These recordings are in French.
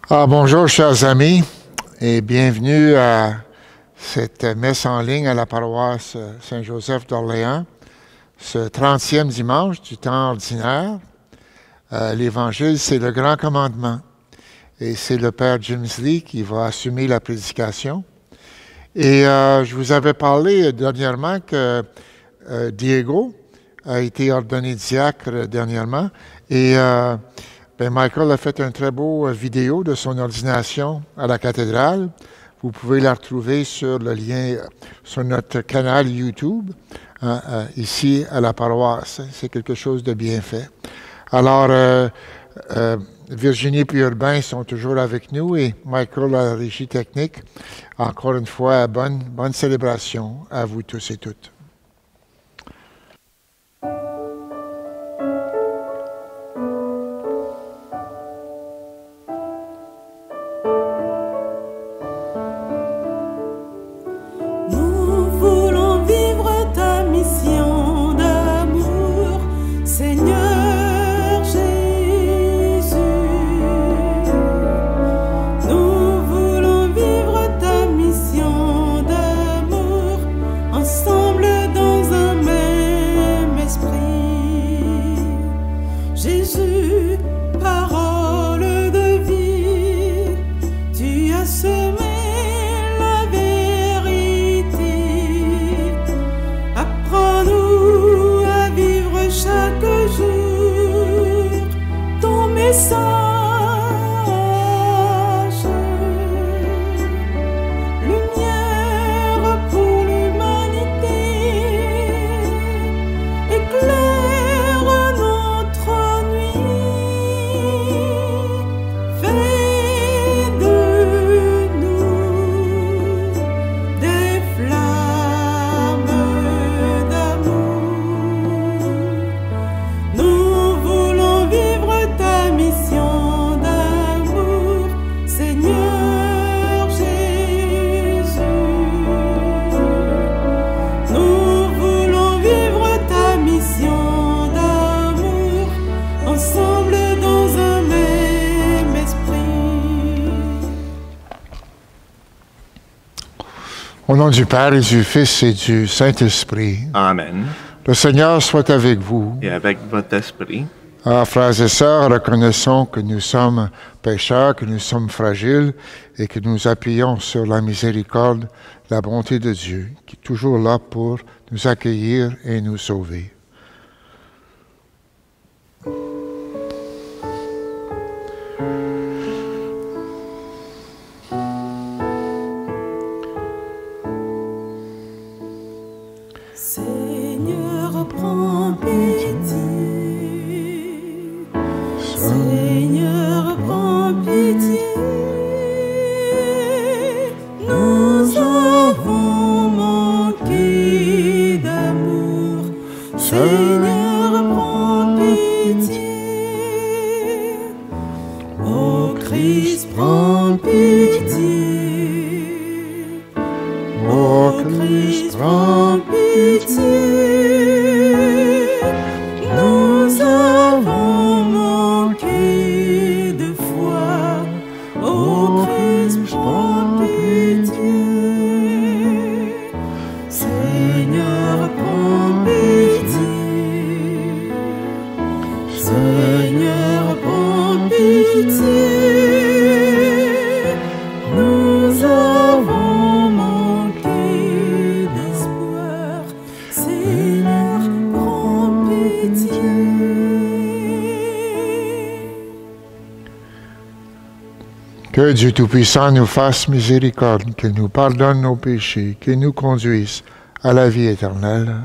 Bonjour, chers amis, et bienvenue à cette messe en ligne à la paroisse Saint-Joseph d'Orléans, ce 30e dimanche du temps ordinaire. L'Évangile, c'est le grand commandement, et c'est le Père James Lee qui va assumer la prédication. Et je vous avais parlé dernièrement que Diego a été ordonné diacre dernièrement, et Michael a fait un très beau vidéo de son ordination à la cathédrale. Vous pouvez la retrouver sur le lien sur notre canal YouTube, ici à la paroisse. C'est quelque chose de bien fait. Alors, Virginie et Urbain sont toujours avec nous et Michael à la régie technique. Encore une fois, bonne célébration à vous tous et toutes. Au nom du Père et du Fils et du Saint-Esprit. Amen. Le Seigneur soit avec vous. Et avec votre esprit. Frères et sœurs, reconnaissons que nous sommes pécheurs, que nous sommes fragiles et que nous appuyons sur la miséricorde, la bonté de Dieu, qui est toujours là pour nous accueillir et nous sauver. Que Dieu Tout-Puissant nous fasse miséricorde, qu'il nous pardonne nos péchés, qu'il nous conduise à la vie éternelle.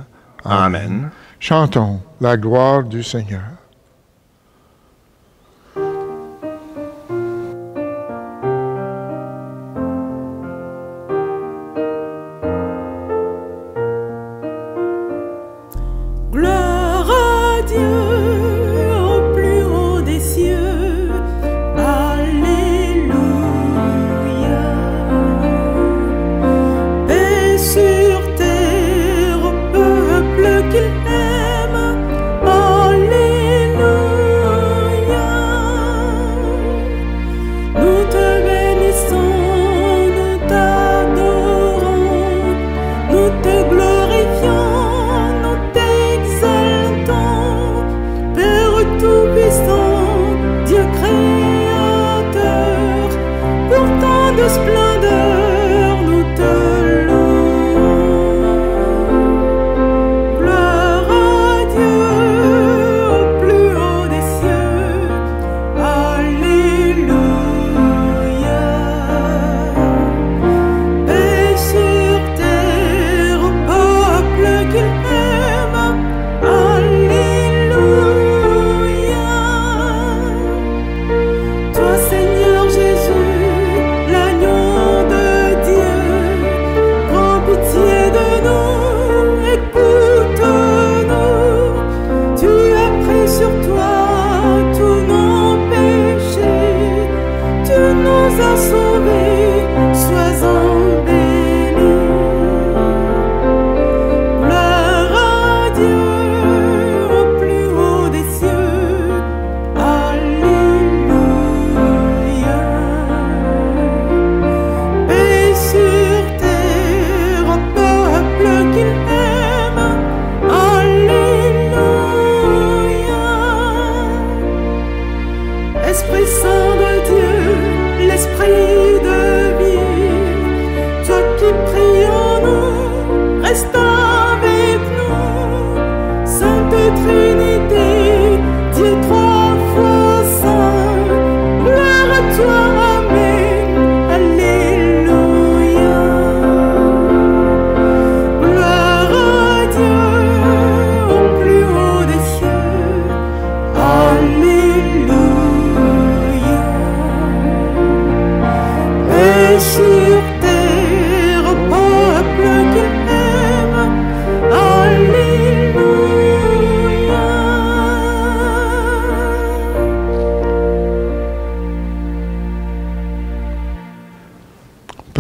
Amen. Chantons la gloire du Seigneur. Qu'il aime, alléluia.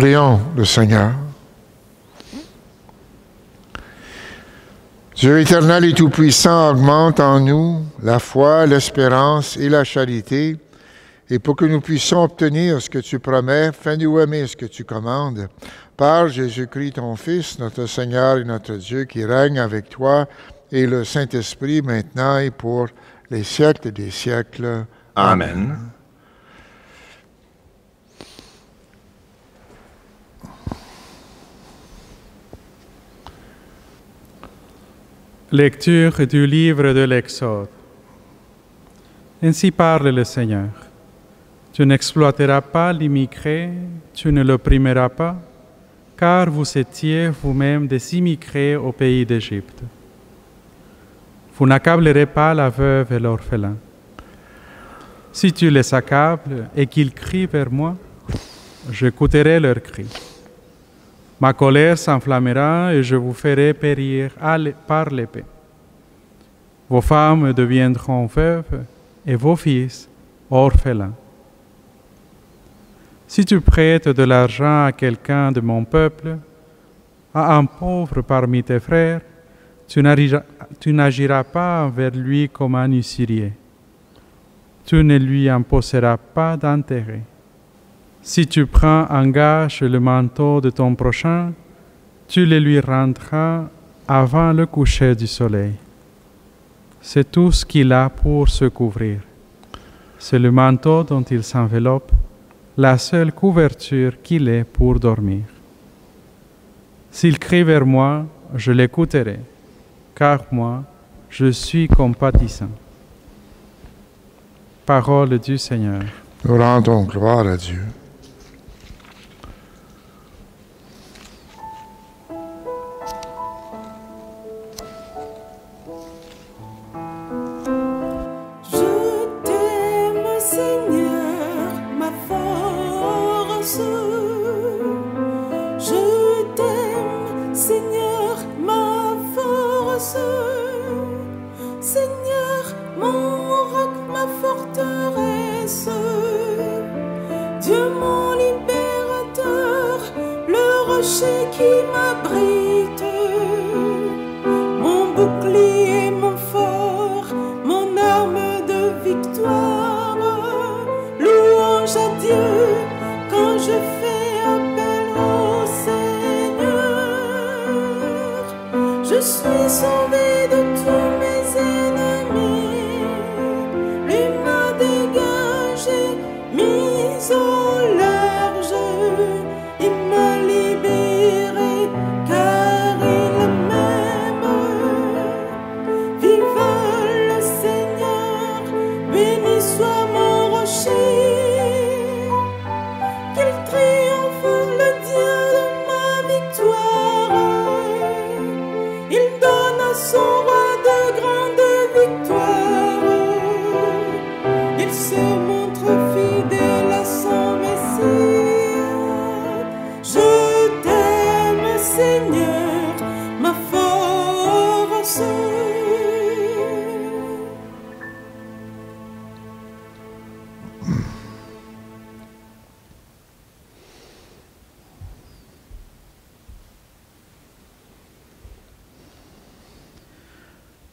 Prions le Seigneur. Dieu éternel et tout-puissant, augmente en nous la foi, l'espérance et la charité, et pour que nous puissions obtenir ce que tu promets, fais-nous aimer ce que tu commandes. Par Jésus-Christ, ton Fils, notre Seigneur et notre Dieu, qui règne avec toi et le Saint-Esprit, maintenant et pour les siècles des siècles. Amen. Lecture du livre de l'Exode. Ainsi parle le Seigneur. Tu n'exploiteras pas l'immigré, tu ne l'opprimeras pas, car vous étiez vous-même des immigrés au pays d'Égypte. Vous n'accablerez pas la veuve et l'orphelin. Si tu les accables et qu'ils crient vers moi, j'écouterai leurs cris. Ma colère s'enflammera et je vous ferai périr par l'épée. Vos femmes deviendront veuves et vos fils orphelins. Si tu prêtes de l'argent à quelqu'un de mon peuple, à un pauvre parmi tes frères, tu n'agiras pas envers lui comme un usurier. Tu ne lui imposeras pas d'intérêt. Si tu prends en gage le manteau de ton prochain, tu le lui rendras avant le coucher du soleil. C'est tout ce qu'il a pour se couvrir. C'est le manteau dont il s'enveloppe, la seule couverture qu'il ait pour dormir. S'il crie vers moi, je l'écouterai, car moi, je suis compatissant. Parole du Seigneur. Nous rendons gloire à Dieu.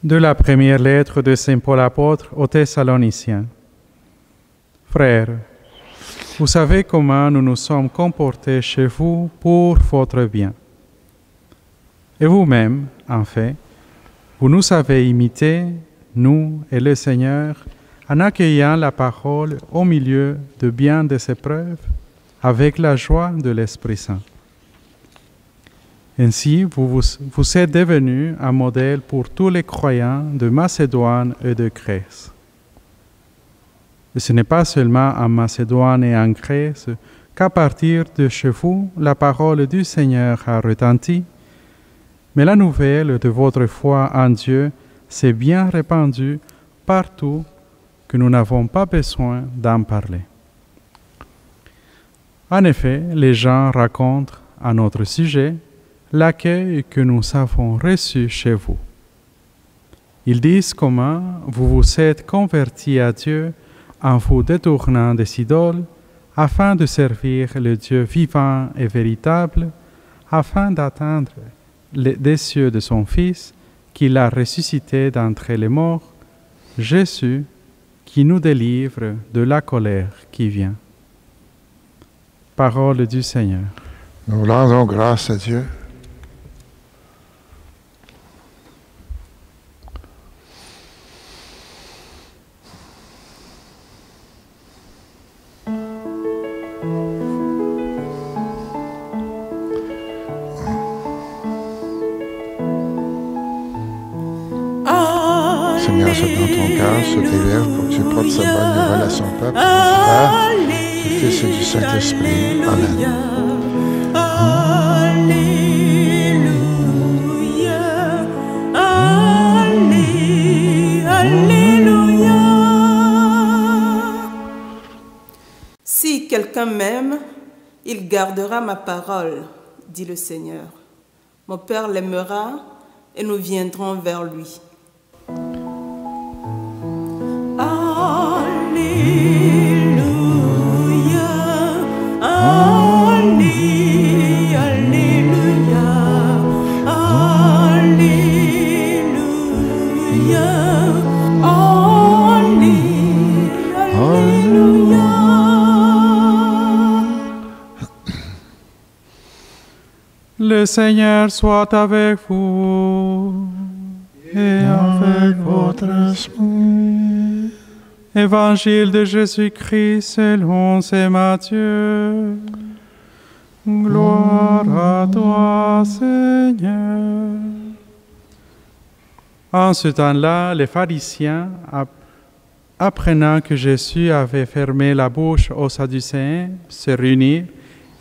De la première lettre de Saint Paul apôtre aux Thessaloniciens. Frères, vous savez comment nous nous sommes comportés chez vous pour votre bien. Et vous-même, en fait, vous nous avez imités, nous et le Seigneur, en accueillant la parole au milieu de bien des épreuves, avec la joie de l'Esprit Saint. Ainsi, vous êtes devenus un modèle pour tous les croyants de Macédoine et de Grèce. Et ce n'est pas seulement en Macédoine et en Grèce qu'à partir de chez vous, la parole du Seigneur a retenti, mais la nouvelle de votre foi en Dieu s'est bien répandue partout que nous n'avons pas besoin d'en parler. En effet, les gens racontent à notre sujet l'accueil que nous avons reçu chez vous. Ils disent comment vous vous êtes convertis à Dieu en vous détournant des idoles, afin de servir le Dieu vivant et véritable, afin d'atteindre des cieux de son Fils, qu'il a ressuscité d'entre les morts, Jésus, qui nous délivre de la colère qui vient. Parole du Seigneur. Nous rendons grâce à Dieu. Seigneur, c'est dans ton cœur, sur tes lèvres, pour que tu portes cette bonne nouvelle à son peuple, du Père, du Fils et du Saint-Esprit. Amen. Alléluia. Si quelqu'un m'aime, il gardera ma parole, dit le Seigneur. Mon Père l'aimera et nous viendrons vers lui. Alléluia, Alléluia, Alléluia, Alléluia. Le Seigneur soit avec vous et avec votre esprit. Évangile de Jésus-Christ selon saint Matthieu. Gloire à toi, Seigneur. En ce temps-là, les pharisiens, apprenant que Jésus avait fermé la bouche aux Sadducéens, se réunirent,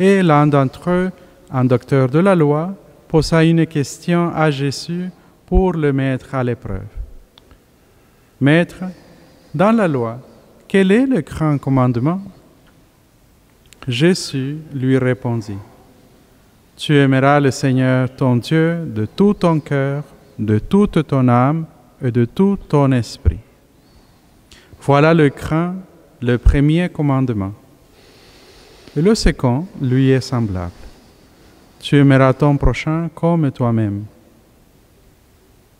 et l'un d'entre eux, un docteur de la loi, posa une question à Jésus pour le mettre à l'épreuve. Maître, dans la loi, quel est le grand commandement? Jésus lui répondit, tu aimeras le Seigneur ton Dieu de tout ton cœur, de toute ton âme et de tout ton esprit. Voilà le grand, le premier commandement. Et le second lui est semblable. Tu aimeras ton prochain comme toi-même.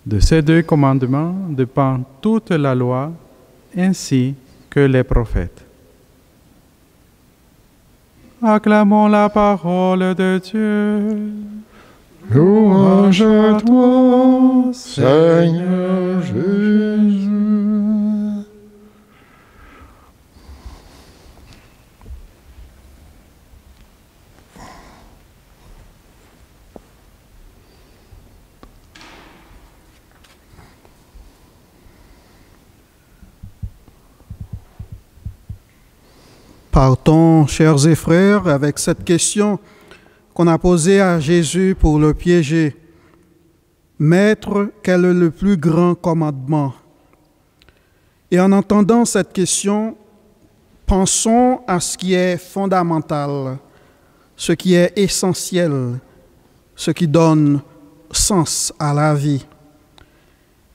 De ces deux commandements dépend toute la loi ainsi que les prophètes. Acclamons la parole de Dieu. Louange à toi, Seigneur Jésus. Partons, chers et frères, avec cette question qu'on a posée à Jésus pour le piéger. Maître, quel est le plus grand commandement? Et en entendant cette question, pensons à ce qui est fondamental, ce qui est essentiel, ce qui donne sens à la vie.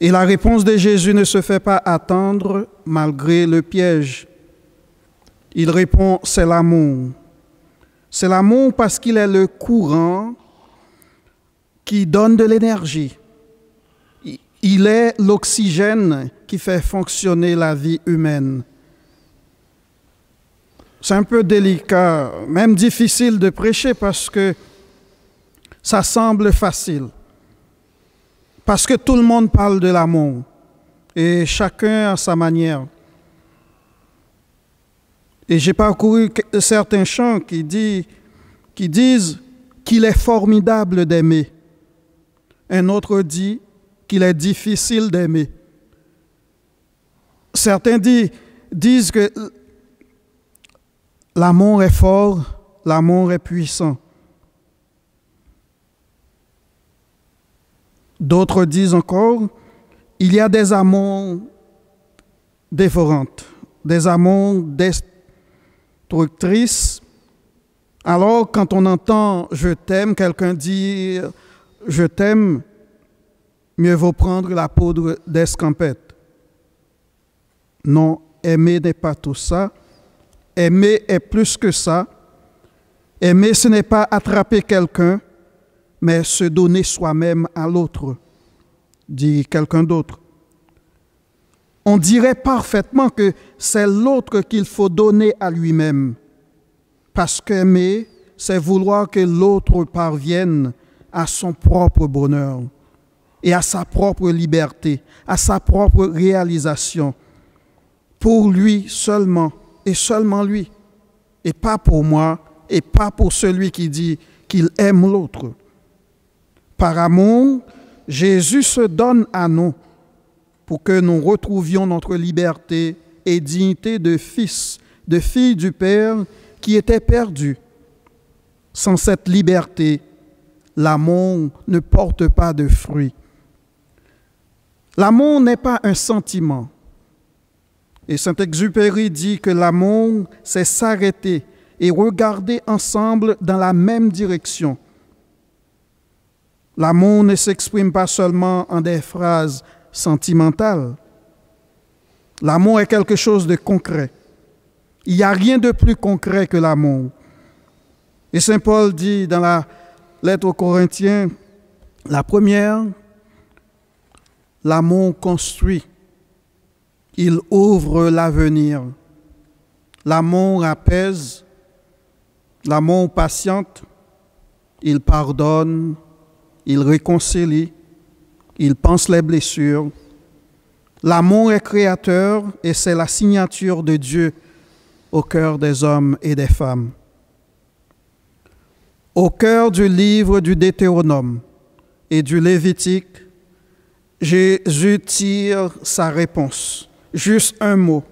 Et la réponse de Jésus ne se fait pas attendre malgré le piège. Il répond, c'est l'amour. C'est l'amour parce qu'il est le courant qui donne de l'énergie. Il est l'oxygène qui fait fonctionner la vie humaine. C'est un peu délicat, même difficile de prêcher parce que ça semble facile. Parce que tout le monde parle de l'amour et chacun à sa manière. Et j'ai parcouru certains chants qui disent qu'il est formidable d'aimer. Un autre dit qu'il est difficile d'aimer. Certains disent que l'amour est fort, l'amour est puissant. D'autres disent encore, il y a des amours dévorantes, des amours destructrices. Alors, quand on entend « je t'aime », quelqu'un dit « je t'aime », mieux vaut prendre la poudre d'escampette. Non, aimer n'est pas tout ça. Aimer est plus que ça. Aimer, ce n'est pas attraper quelqu'un, mais se donner soi-même à l'autre, dit quelqu'un d'autre. On dirait parfaitement que c'est l'autre qu'il faut donner à lui-même, parce qu'aimer, c'est vouloir que l'autre parvienne à son propre bonheur et à sa propre liberté, à sa propre réalisation, pour lui seulement et seulement lui, et pas pour moi et pas pour celui qui dit qu'il aime l'autre. Par amour, Jésus se donne à nous pour que nous retrouvions notre liberté et dignité de fils, de fille du Père qui était perdu. Sans cette liberté, l'amour ne porte pas de fruits. L'amour n'est pas un sentiment. Et Saint-Exupéry dit que l'amour, c'est s'arrêter et regarder ensemble dans la même direction. L'amour ne s'exprime pas seulement en des phrases sentimentales. L'amour est quelque chose de concret. Il n'y a rien de plus concret que l'amour. Et Saint Paul dit dans la lettre aux Corinthiens, la première, l'amour construit. Il ouvre l'avenir. L'amour apaise. L'amour patiente. Il pardonne. Il réconcilie. Il pense les blessures. L'amour est créateur et c'est la signature de Dieu au cœur des hommes et des femmes. Au cœur du livre du Deutéronome et du Lévitique, Jésus tire sa réponse. Juste un mot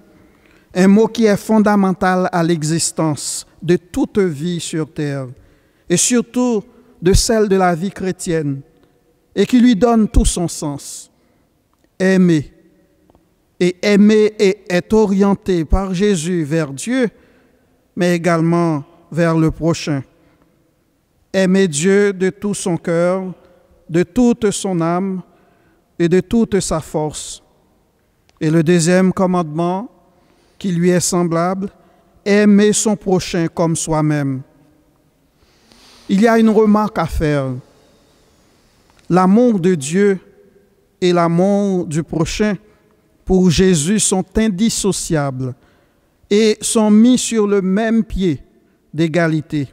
qui est fondamental à l'existence de toute vie sur terre et surtout de celle de la vie chrétienne et qui lui donne tout son sens. Aimer. Et aimer est orienté par Jésus vers Dieu, mais également vers le prochain. Aimer Dieu de tout son cœur, de toute son âme et de toute sa force. Et le deuxième commandement, qui lui est semblable, aimer son prochain comme soi-même. Il y a une remarque à faire. L'amour de Dieu et l'amour du prochain, pour Jésus, sont indissociables et sont mis sur le même pied d'égalité.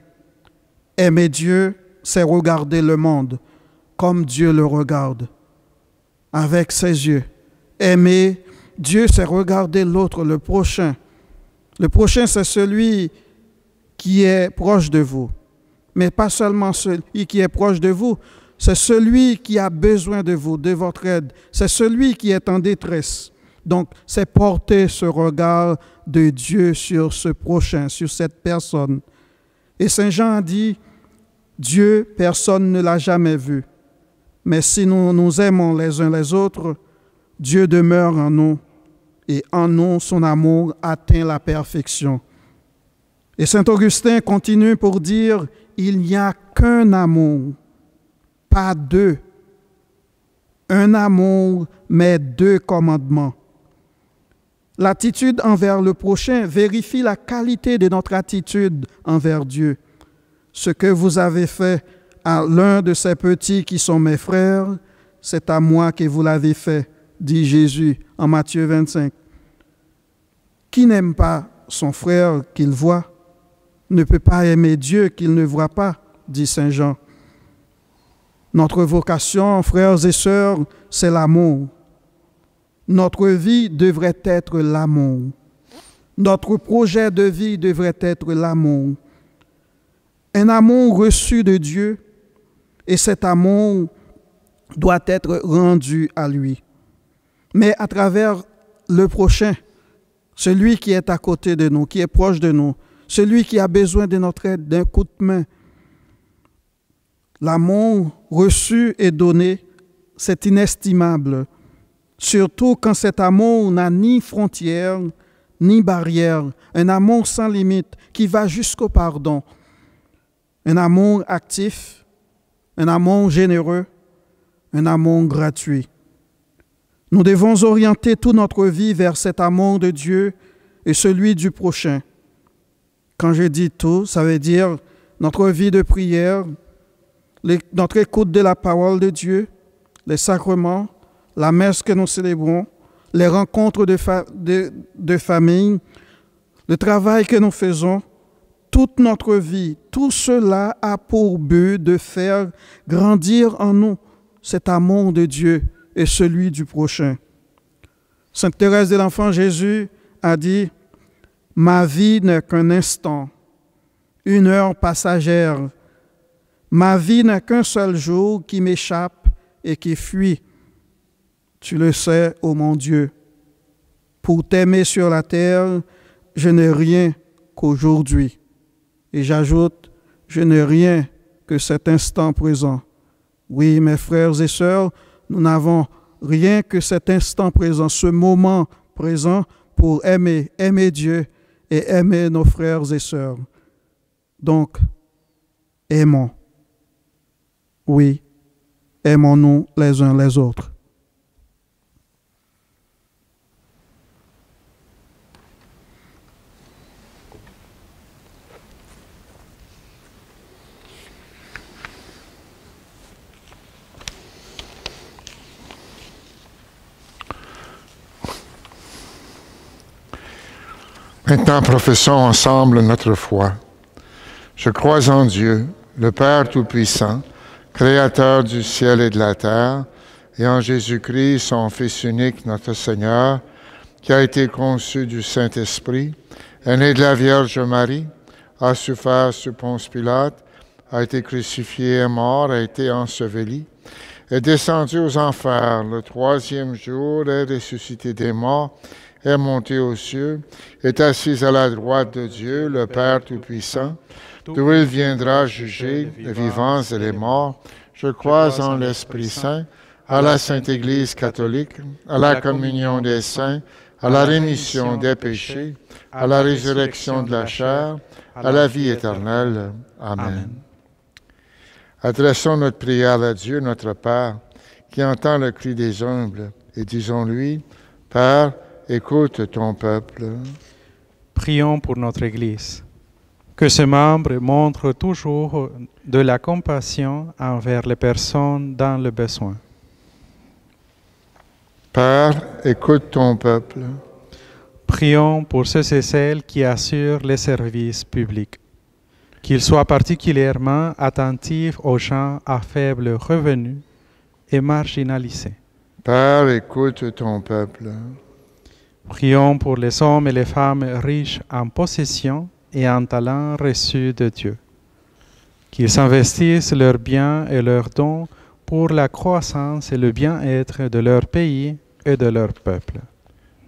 Aimer Dieu, c'est regarder le monde comme Dieu le regarde, avec ses yeux. Aimer Dieu, c'est regarder l'autre, le prochain. Le prochain, c'est celui qui est proche de vous. Mais pas seulement celui qui est proche de vous, c'est celui qui a besoin de vous, de votre aide. C'est celui qui est en détresse. Donc, c'est porter ce regard de Dieu sur ce prochain, sur cette personne. Et Saint Jean a dit, Dieu, personne ne l'a jamais vu. Mais si nous nous aimons les uns les autres, Dieu demeure en nous. Et en nous, son amour atteint la perfection. Et Saint Augustin continue pour dire, il n'y a qu'un amour, pas deux. Un amour, mais deux commandements. L'attitude envers le prochain vérifie la qualité de notre attitude envers Dieu. Ce que vous avez fait à l'un de ces petits qui sont mes frères, c'est à moi que vous l'avez fait, dit Jésus en Matthieu 25. Qui n'aime pas son frère qu'il voit ne peut pas aimer Dieu qu'il ne voit pas, dit Saint Jean. Notre vocation, frères et sœurs, c'est l'amour. Notre vie devrait être l'amour. Notre projet de vie devrait être l'amour. Un amour reçu de Dieu, et cet amour doit être rendu à lui. Mais à travers le prochain, celui qui est à côté de nous, qui est proche de nous, celui qui a besoin de notre aide, d'un coup de main. L'amour reçu et donné, c'est inestimable. Surtout quand cet amour n'a ni frontières, ni barrières. Un amour sans limite qui va jusqu'au pardon. Un amour actif, un amour généreux, un amour gratuit. Nous devons orienter toute notre vie vers cet amour de Dieu et celui du prochain. Quand je dis tout, ça veut dire notre vie de prière, notre écoute de la parole de Dieu, les sacrements, la messe que nous célébrons, les rencontres de famille, le travail que nous faisons, toute notre vie, tout cela a pour but de faire grandir en nous cet amour de Dieu et celui du prochain. Sainte Thérèse de l'Enfant Jésus a dit « Ma vie n'est qu'un instant, une heure passagère. Ma vie n'est qu'un seul jour qui m'échappe et qui fuit. Tu le sais, ô mon Dieu. Pour t'aimer sur la terre, je n'ai rien qu'aujourd'hui. » Et j'ajoute, je n'ai rien que cet instant présent. Oui, mes frères et sœurs, nous n'avons rien que cet instant présent, ce moment présent pour aimer Dieu et aimer nos frères et sœurs. Donc, aimons. Oui, aimons-nous les uns les autres. Maintenant, professons ensemble notre foi. Je crois en Dieu, le Père Tout-Puissant, Créateur du ciel et de la terre, et en Jésus-Christ, son Fils unique, notre Seigneur, qui a été conçu du Saint-Esprit, est né de la Vierge Marie, a souffert sous Ponce Pilate, a été crucifié et mort, a été enseveli, est descendu aux enfers, le troisième jour est ressuscité des morts, est monté aux cieux, est assis à la droite de Dieu, le Père Tout-Puissant, d'où il viendra juger les vivants et les morts. Je crois en l'Esprit Saint, à la Sainte Église catholique, à la communion des saints, à la rémission des péchés, à la résurrection de la chair, à la vie éternelle. Amen. Adressons notre prière à Dieu, notre Père, qui entend le cri des humbles, et disons-lui, Père, écoute ton peuple. Prions pour notre Église. Que ce membre montre toujours de la compassion envers les personnes dans le besoin. Père, écoute ton peuple. Prions pour ceux et celles qui assurent les services publics. Qu'ils soient particulièrement attentifs aux gens à faible revenu et marginalisés. Père, écoute ton peuple. Prions pour les hommes et les femmes riches en possession et en talents reçus de Dieu. Qu'ils investissent leurs biens et leurs dons pour la croissance et le bien-être de leur pays et de leur peuple.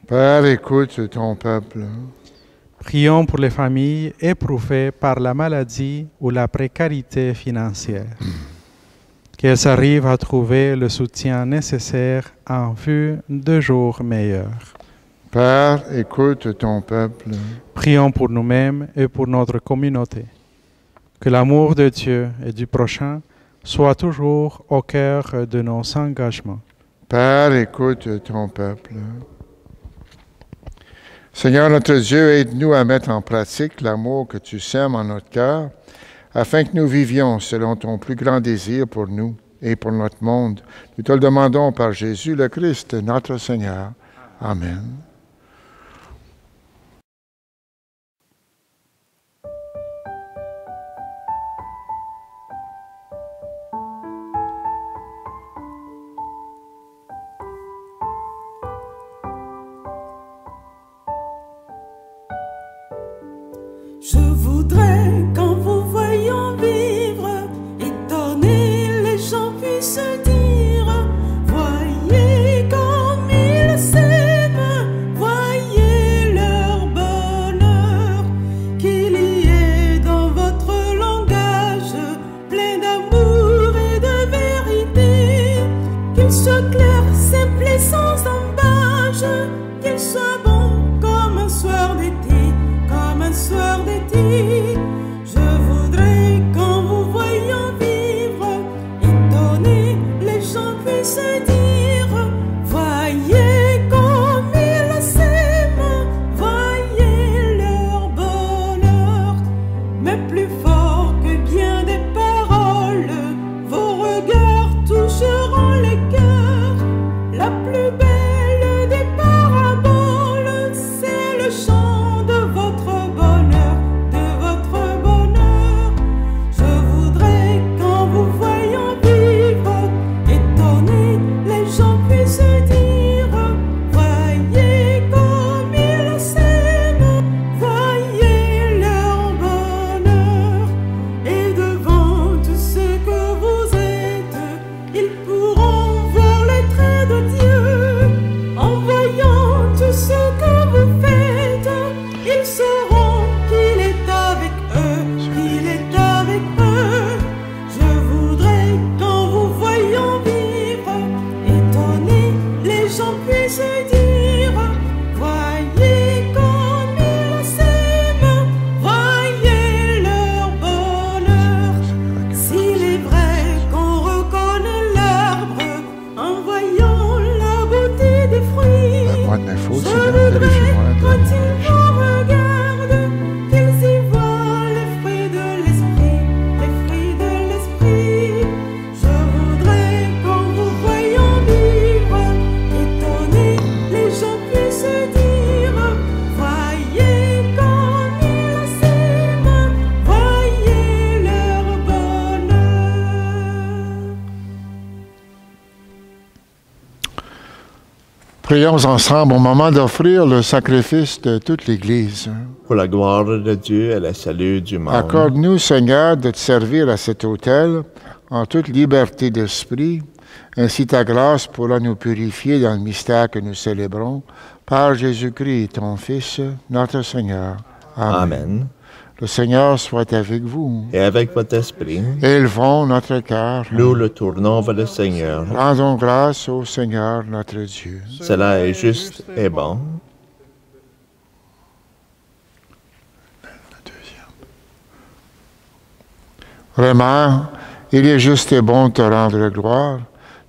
Père, écoute ton peuple. Prions pour les familles éprouvées par la maladie ou la précarité financière. Qu'elles arrivent à trouver le soutien nécessaire en vue de jours meilleurs. Père, écoute ton peuple. Prions pour nous-mêmes et pour notre communauté. Que l'amour de Dieu et du prochain soit toujours au cœur de nos engagements. Père, écoute ton peuple. Seigneur notre Dieu, aide-nous à mettre en pratique l'amour que tu sèmes en notre cœur, afin que nous vivions selon ton plus grand désir pour nous et pour notre monde. Nous te le demandons par Jésus le Christ, notre Seigneur. Amen. Je voudrais qu'en vous voyant vivre, étonnés les gens puissent dire: voyez comme ils s'aiment, voyez leur bonheur, qu'il y ait dans votre langage plein d'amour et de vérité, qu'il soit clair, simple et sans embâche, qu'il soit bon comme un soir d'été. Comme un soir d'été, je Prions ensemble au moment d'offrir le sacrifice de toute l'Église. Pour la gloire de Dieu et le salut du monde. Accorde-nous, Seigneur, de te servir à cet autel en toute liberté d'esprit. Ainsi ta grâce pourra nous purifier dans le mystère que nous célébrons. Par Jésus-Christ, ton Fils, notre Seigneur. Amen. Amen. Le Seigneur soit avec vous. Et avec votre esprit, Élevons notre cœur. nous le tournons vers le Seigneur. Rendons grâce au Seigneur notre Dieu. Cela est juste et bon. Vraiment, il est juste et bon de te rendre gloire,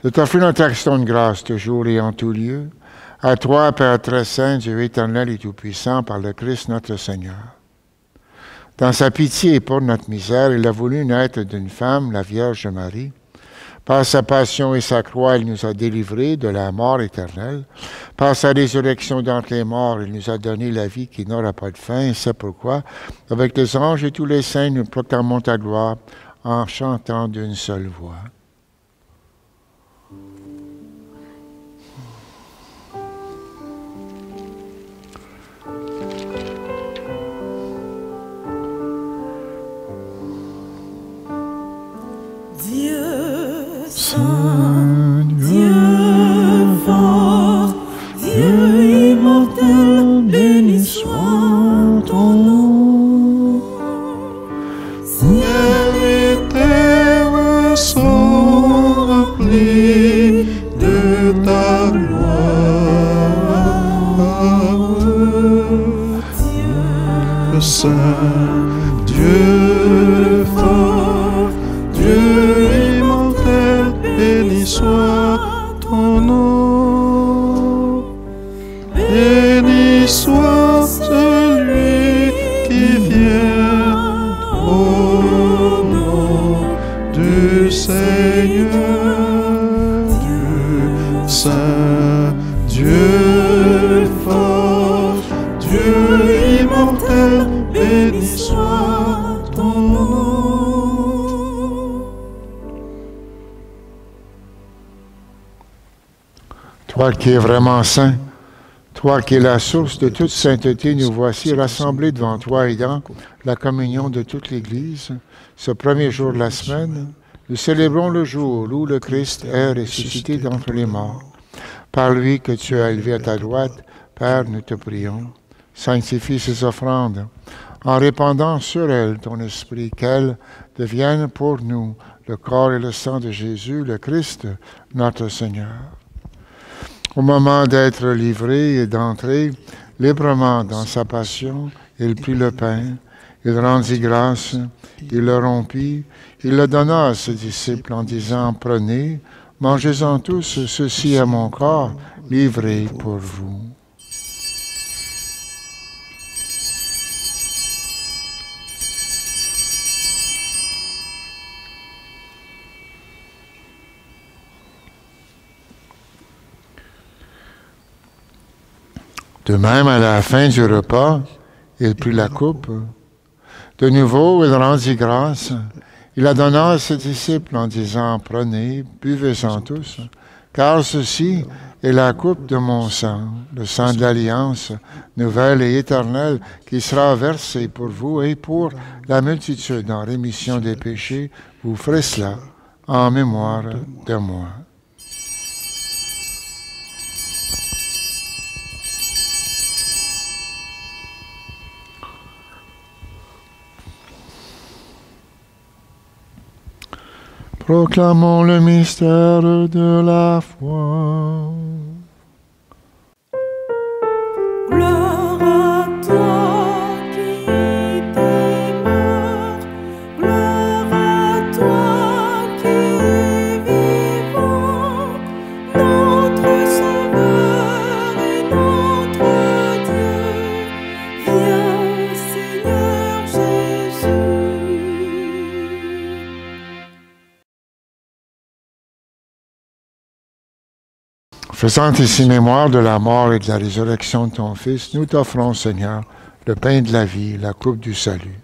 de t'offrir notre action de grâce toujours et en tout lieu. À toi, Père très saint, Dieu éternel et tout-puissant, par le Christ notre Seigneur. Dans sa pitié pour notre misère, il a voulu naître d'une femme, la Vierge Marie. Par sa passion et sa croix, il nous a délivrés de la mort éternelle. Par sa résurrection d'entre les morts, il nous a donné la vie qui n'aura pas de fin. C'est pourquoi, avec les anges et tous les saints, nous proclamons ta gloire en chantant d'une seule voix. Dieu saint, Dieu fort, Dieu immortel, béni soit ton nom. Ciel et terre sont remplis de ta gloire. Dieu saint, Dieu fort, Dieu immortel, béni soit ton nom. Béni soit celui qui vient au nom du Seigneur. Dieu saint, Dieu fort, Dieu immortel, béni soit ton nom. Toi qui es vraiment saint, toi qui es la source de toute sainteté, nous voici rassemblés devant toi et dans la communion de toute l'Église. Ce premier jour de la semaine, nous célébrons le jour où le Christ est ressuscité d'entre les morts. Par lui que tu as élevé à ta droite, Père, nous te prions. Sanctifie ces offrandes en répandant sur elles ton esprit, qu'elles deviennent pour nous le corps et le sang de Jésus, le Christ, notre Seigneur. Au moment d'être livré et d'entrer librement dans sa passion, il prit le pain, il rendit grâce, il le rompit, il le donna à ses disciples en disant, « Prenez, mangez-en tous, ceci est mon corps, livré pour vous. » De même, à la fin du repas, il prit la coupe. De nouveau, il rendit grâce. Il la donna à ses disciples en disant, « Prenez, buvez-en tous, car ceci est la coupe de mon sang, le sang de l'Alliance, nouvelle et éternelle, qui sera versé pour vous et pour la multitude en rémission des péchés. Vous ferez cela en mémoire de moi. » Proclamons le mystère de la foi. Gloire à toi qui t'es mort, gloire à toi qui es vivant, notre Sauveur et notre Dieu. Viens, Seigneur Jésus. Faisant ici mémoire de la mort et de la résurrection de ton Fils, nous t'offrons, Seigneur, le pain de la vie, la coupe du salut.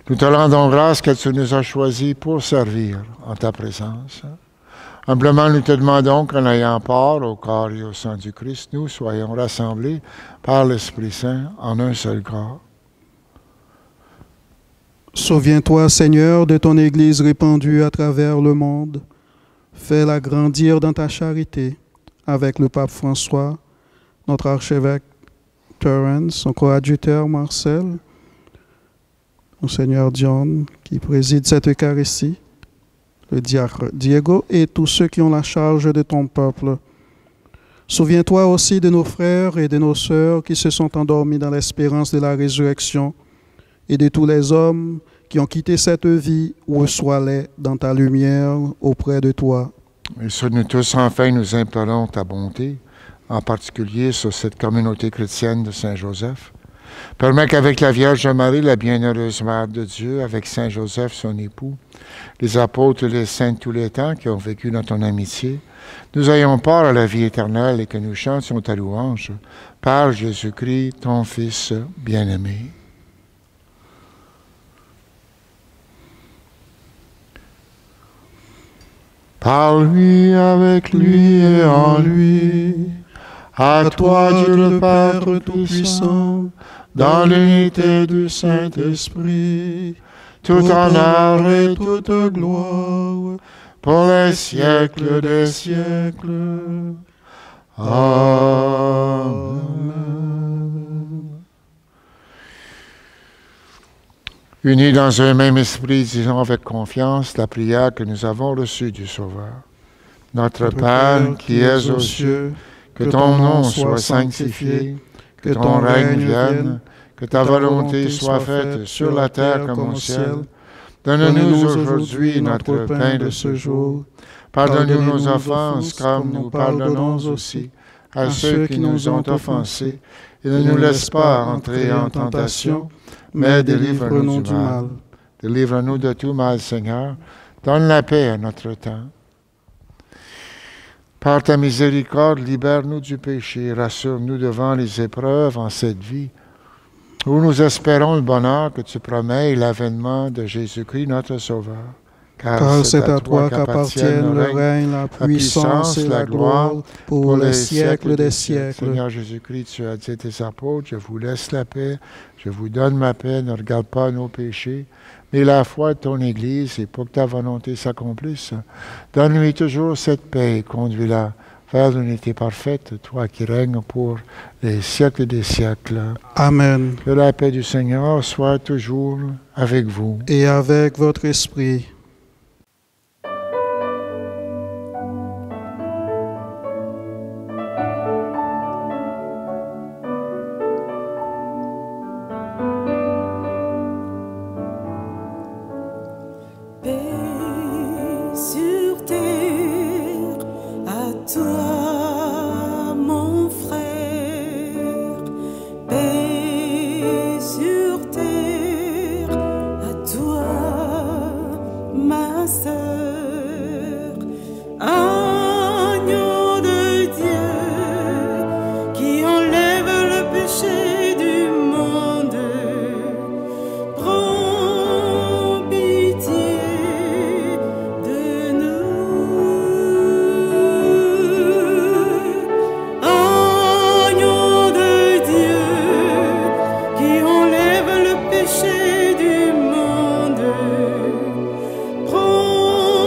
Nous te rendons grâce que tu nous as choisis pour servir en ta présence. Humblement, nous te demandons qu'en ayant part au corps et au sang du Christ, nous soyons rassemblés par l'Esprit Saint en un seul corps. Souviens-toi, Seigneur, de ton Église répandue à travers le monde. Fais-la grandir dans ta charité avec le pape François, notre archevêque Terence, son coadjuteur Marcel, Monseigneur John, qui préside cette Eucharistie, le diacre Diego et tous ceux qui ont la charge de ton peuple. Souviens-toi aussi de nos frères et de nos sœurs qui se sont endormis dans l'espérance de la résurrection et de tous les hommes qui ont quitté cette vie, reçois-les dans ta lumière auprès de toi. Et sur nous tous, enfin, nous implorons ta bonté, en particulier sur cette communauté chrétienne de Saint-Joseph. Permets qu'avec la Vierge Marie, la bienheureuse Mère de Dieu, avec Saint-Joseph, son époux, les apôtres et les saints de tous les temps qui ont vécu dans ton amitié, nous ayons part à la vie éternelle et que nous chantions ta louange par Jésus-Christ, ton Fils bien-aimé. Par lui, avec lui et en lui, à toi Dieu le Père Tout-Puissant, dans l'unité du Saint-Esprit, tout honneur et toute gloire, pour les siècles des siècles. Amen. Unis dans un même esprit, disons avec confiance la prière que nous avons reçue du Sauveur. Notre Père qui es aux cieux, que ton nom soit sanctifié, que ton règne vienne, que ta volonté soit faite sur la terre comme au ciel. Donne-nous aujourd'hui notre pain de ce jour. Pardonne-nous nos offenses comme nous pardonnons aussi à ceux qui nous ont offensés. Et ne nous laisse pas entrer en tentation, mais délivre-nous du mal. Délivre-nous de tout mal, Seigneur. Donne la paix à notre temps. Par ta miséricorde, libère-nous du péché, rassure-nous devant les épreuves en cette vie, où nous espérons le bonheur que tu promets et l'avènement de Jésus-Christ, notre Sauveur. Car c'est à toi qu'appartiennent le règne, la puissance et la gloire pour les siècles des siècles. Seigneur Jésus-Christ, tu as dit à tes apôtres, je vous laisse la paix, je vous donne ma paix, ne regarde pas nos péchés, mais la foi de ton Église, et pour que ta volonté s'accomplisse. Donne-lui toujours cette paix et conduis-la vers l'unité parfaite, toi qui règnes pour les siècles des siècles. Amen. Que la paix du Seigneur soit toujours avec vous. Et avec votre esprit. Prends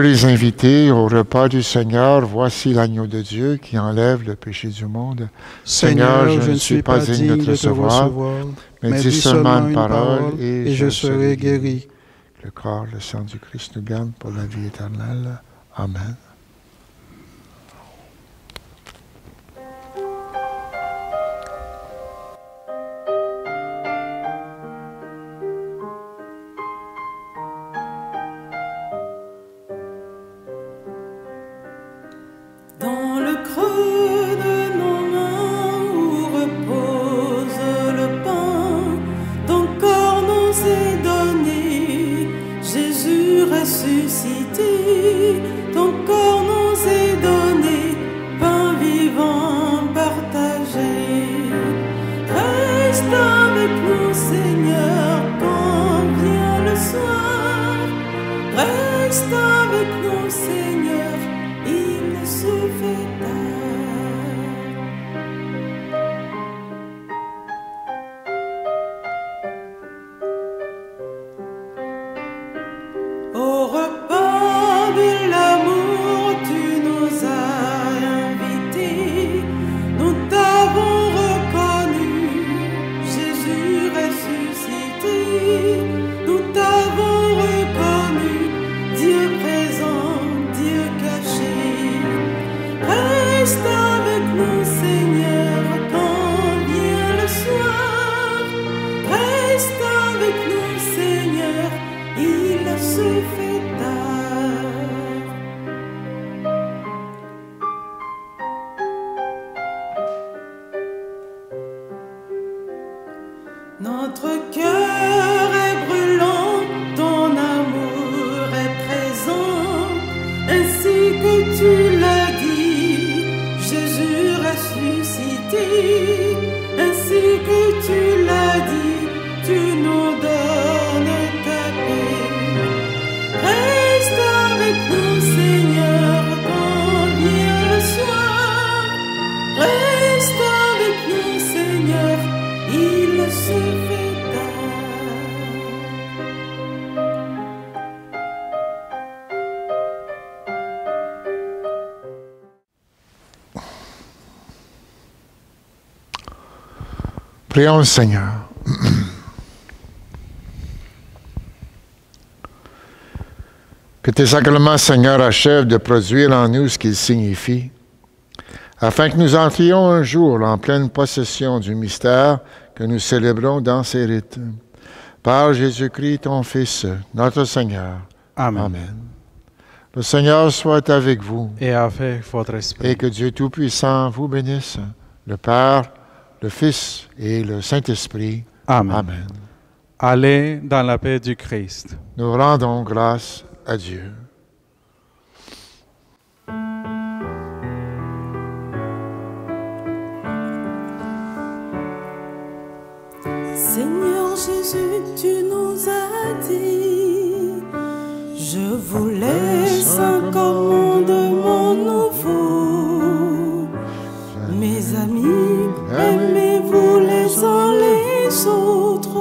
les inviter au repas du Seigneur. Voici l'agneau de Dieu qui enlève le péché du monde. Seigneur, je ne suis pas digne de te recevoir, mais dis seulement une parole et je serai guéri. Le corps, le sang du Christ nous garde pour la vie éternelle. Amen. Notre cœur est brûlant, ton amour est présent, ainsi que tu l'as dit, Jésus ressuscité, ainsi que tu l'as dit, tu nous donnes ta paix. Reste avec nous, Seigneur, quand vient le soir, reste avec nous, Seigneur, il se fait tard. Prions le Seigneur. Que tes sacrements, Seigneur, achèvent de produire en nous ce qu'ils signifient, afin que nous entrions un jour en pleine possession du mystère que nous célébrons dans ces rites. Par Jésus-Christ, ton Fils, notre Seigneur. Amen. Amen. Le Seigneur soit avec vous. Et avec votre esprit. Et que Dieu Tout-Puissant vous bénisse, le Père, le Fils et le Saint-Esprit. Amen. Amen. Allez dans la paix du Christ. Nous rendons grâce à Dieu. Seigneur Jésus, tu nous as dit, je vous laisse un commandement nouveau. Mes amis, aimez-vous les uns les autres.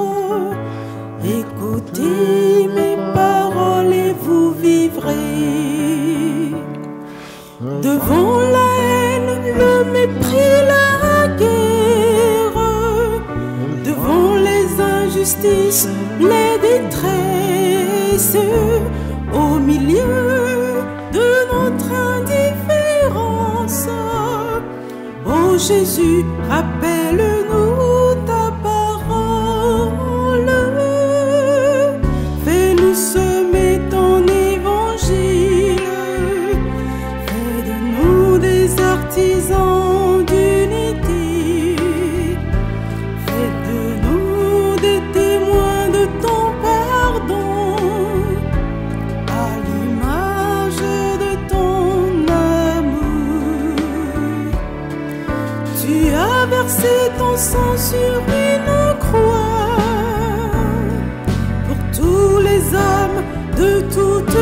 Écoutez mes paroles et vous vivrez. Devant la haine, le mépris, la guerre, devant les injustices, les détresses, au milieu de notre indifférence, ô Jésus, rappelle-nous ta parole. Fais-nous semer ton évangile. Fais de nous des artisans d'unité. Fais de nous des témoins de ton pardon, à l'image de ton amour. Tu as versé ton sang sur une croix pour tous les hommes de toute